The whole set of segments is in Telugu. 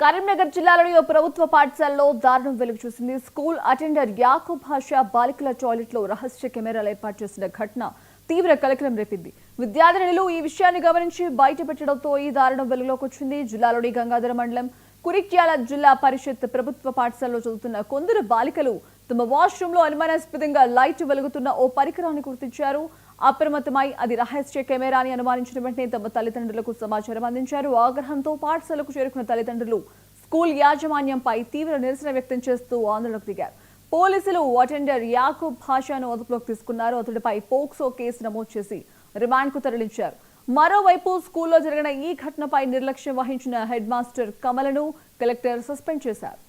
కరీంనగర్ జిల్లాలోని ఓ ప్రభుత్వ పాఠశాలలో దారుణం వెలుగు చూసింది. స్కూల్ అటెండర్ యాకూబ్ భాషా బాలికల టాయిలెట్లో రహస్య కెమెరాలు ఏర్పాటు చేసిన ఘటన తీవ్ర కలకలం రేపింది. విద్యార్థినులు ఈ విషయాన్ని గమనించి బయటపెట్టడంతో ఈ దారుణం వెలుగులోకి వచ్చింది. జిల్లాలోని గంగాధర మండలం కురిక్యాల జిల్లా పరిషత్ ప్రభుత్వ పాఠశాలలో చదువుతున్న కొందరు బాలికలు తమ వాష్రూంలో అనుమానాస్పదంగా లైట్ వెలుగుతున్న ఓ పరికరాన్ని గుర్తించారు. అప్రమత్తమై అది రహస్య కెమెరా అని అనుమానించిన వెంటనే తమ తల్లిదండ్రులకు సమాచారం అందించారు. ఆగ్రహంతో పాఠశాలకు చేరుకున్న తల్లిదండ్రులు స్కూల్ యాజమాన్యంపై తీవ్ర నిరసన వ్యక్తం చేస్తూ ఆందోళనకు దిగారు. పోలీసులు అటెండర్ యాకూబ్ భాషాను అదుపులోకి తీసుకున్నారు. అతడిపై పోక్సో కేసు నమోదు చేసి రిమాండ్కు తరలించారు. మరోవైపు స్కూల్లో జరిగిన ఈ ఘటనపై నిర్లక్ష్యం వహించిన హెడ్ మాస్టర్ కమలను కలెక్టర్ సస్పెండ్ చేశారు.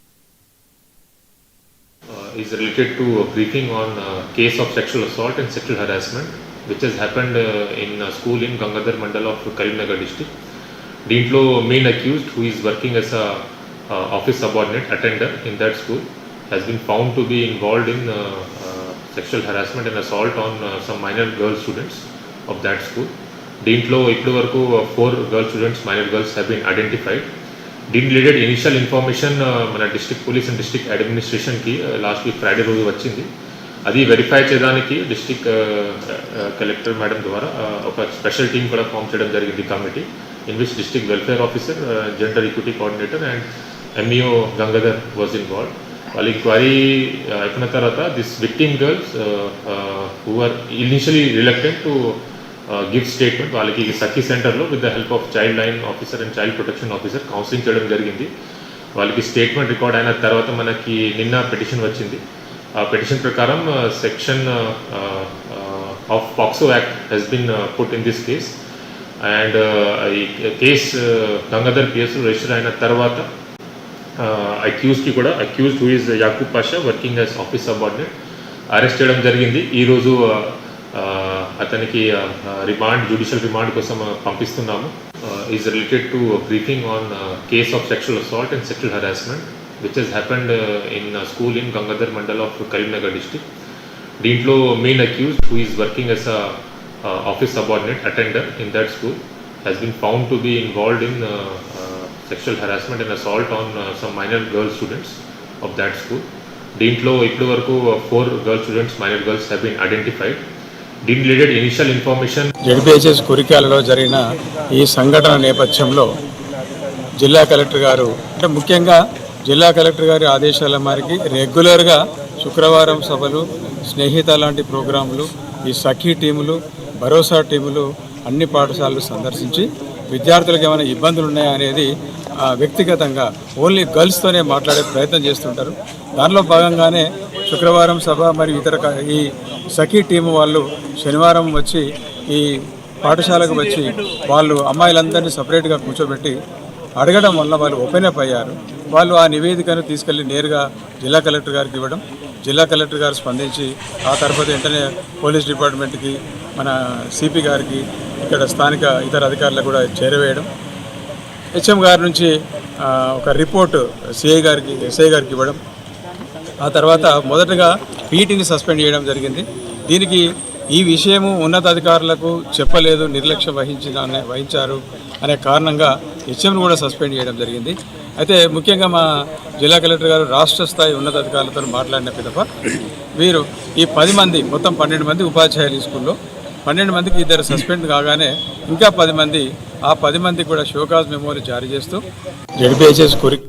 Is related to a briefing on case of sexual assault and sexual harassment which has happened in a school in Gangadhar Mandal of Karimnagar district. Deentlo main accused, who is working as a office subordinate attender in that school, has been found to be involved in sexual harassment and assault on some minor girl students of that school. Deentlo ippudu varaku 4 girl students, minor girls, have been identified. దీని రిలేటెడ్ ఇనిషియల్ ఇన్ఫర్మేషన్ మన డిస్ట్రిక్ట్ పోలీస్ అండ్ డిస్ట్రిక్ట్ అడ్మినిస్ట్రేషన్కి లాస్ట్ వీక్ ఫ్రైడే రోజు వచ్చింది. అది వెరిఫై చేయడానికి డిస్ట్రిక్ట్ కలెక్టర్ మేడం ద్వారా ఒక స్పెషల్ టీం కూడా ఫామ్ చేయడం జరిగింది, committee in which district welfare officer, gender equity coordinator and MEO Gangadhar was involved. వాళ్ళు ఎంక్వైరీ అయిపోయిన తర్వాత this victim girls who are initially reluctant to give statement, వాళ్ళకి సఖీ సెంటర్లో with the help of child line officer and child protection officer counselling చేయడం జరిగింది. వాళ్ళకి స్టేట్మెంట్ రికార్డ్ అయిన తర్వాత మనకి నిన్న పిటిషన్ వచ్చింది. ఆ పిటిషన్ ప్రకారం section of POCSO act has been put in this case and ఈ కేస్ గంగాధర్ కేసు రిజిస్టర్ అయిన తర్వాత అక్యూజ్కి కూడా accused who is Yakub Pasha working as office subordinate arrest చేయడం జరిగింది. ఈరోజు అతనికి రిమాండ్, జ్యుడిషియల్ రిమాండ్ కోసం పంపిస్తున్నాము. Is related to briefing on case of sexual assault and sexual harassment which has happened in school in Gangadhar mandal of Karimnagar district. దీంట్లో main accused who is working as office subordinate attender in that school has been found to be involved in sexual harassment and assault on some minor girl students of that school. దీంట్లో ఇప్పటి వరకు 4 girl students, minor girls have been identified. దీని రిలేటెడ్ ఇనిషియల్ ఇన్ఫర్మేషన్ జెడ్పీహెచ్ఎస్ కురిక్యాలలో జరిగిన ఈ సంఘటన నేపథ్యంలో జిల్లా కలెక్టర్ గారు, అంటే ముఖ్యంగా జిల్లా కలెక్టర్ గారి ఆదేశాల మేరకు రెగ్యులర్గా శుక్రవారం సభలు, స్నేహిత లాంటి ప్రోగ్రాములు, ఈ సఖీ టీములు, భరోసా టీములు అన్ని పాఠశాలలు సందర్శించి విద్యార్థులకు ఏమైనా ఇబ్బందులు ఉన్నాయా అనేది వ్యక్తిగతంగా ఓన్లీ గర్ల్స్తోనే మాట్లాడే ప్రయత్నం చేస్తుంటారు. దానిలో భాగంగానే శుక్రవారం సభ మరియు ఇతర ఈ సఖీ టీము వాళ్ళు శనివారం వచ్చి ఈ పాఠశాలకు వచ్చి వాళ్ళు అమ్మాయిలందరినీ సపరేట్గా కూర్చోబెట్టి అడగడం వల్ల వాళ్ళు ఓపెన్ అప్ అయ్యారు. వాళ్ళు ఆ నివేదికను తీసుకెళ్లి నేరుగా జిల్లా కలెక్టర్ గారికి ఇవ్వడం, జిల్లా కలెక్టర్ గారు స్పందించి ఆ తర్వాత వెంటనే పోలీస్ డిపార్ట్మెంట్కి, మన సిపి గారికి, ఇక్కడ స్థానిక ఇతర అధికారులకు కూడా చేరవేయడం, హెచ్ఎం గారి నుంచి ఒక రిపోర్ట్ సిఐ గారికి, ఎస్ఐ గారికి ఇవ్వడం, ఆ తర్వాత మొదటగా పీటీని సస్పెండ్ చేయడం జరిగింది. దీనికి ఈ విషయము ఉన్నతాధికారులకు చెప్పలేదు, నిర్లక్ష్యం వహించారు అనే కారణంగా హెచ్ఎంను కూడా సస్పెండ్ చేయడం జరిగింది. అయితే ముఖ్యంగా మా జిల్లా కలెక్టర్ గారు రాష్ట్ర స్థాయి ఉన్నతాధికారులతో మాట్లాడిన పిదప వీరు ఈ 10 మంది, మొత్తం 12 మంది ఉపాధ్యాయులు ఈ స్కూల్లో, 12 మందికి 2 సస్పెండ్ కాగానే ఇంకా 10 మంది, ఆ 10 మందికి కూడా షోకాజ్ మెమోరీ జారీ చేస్తూ జెడ్పీహెచ్ఎస్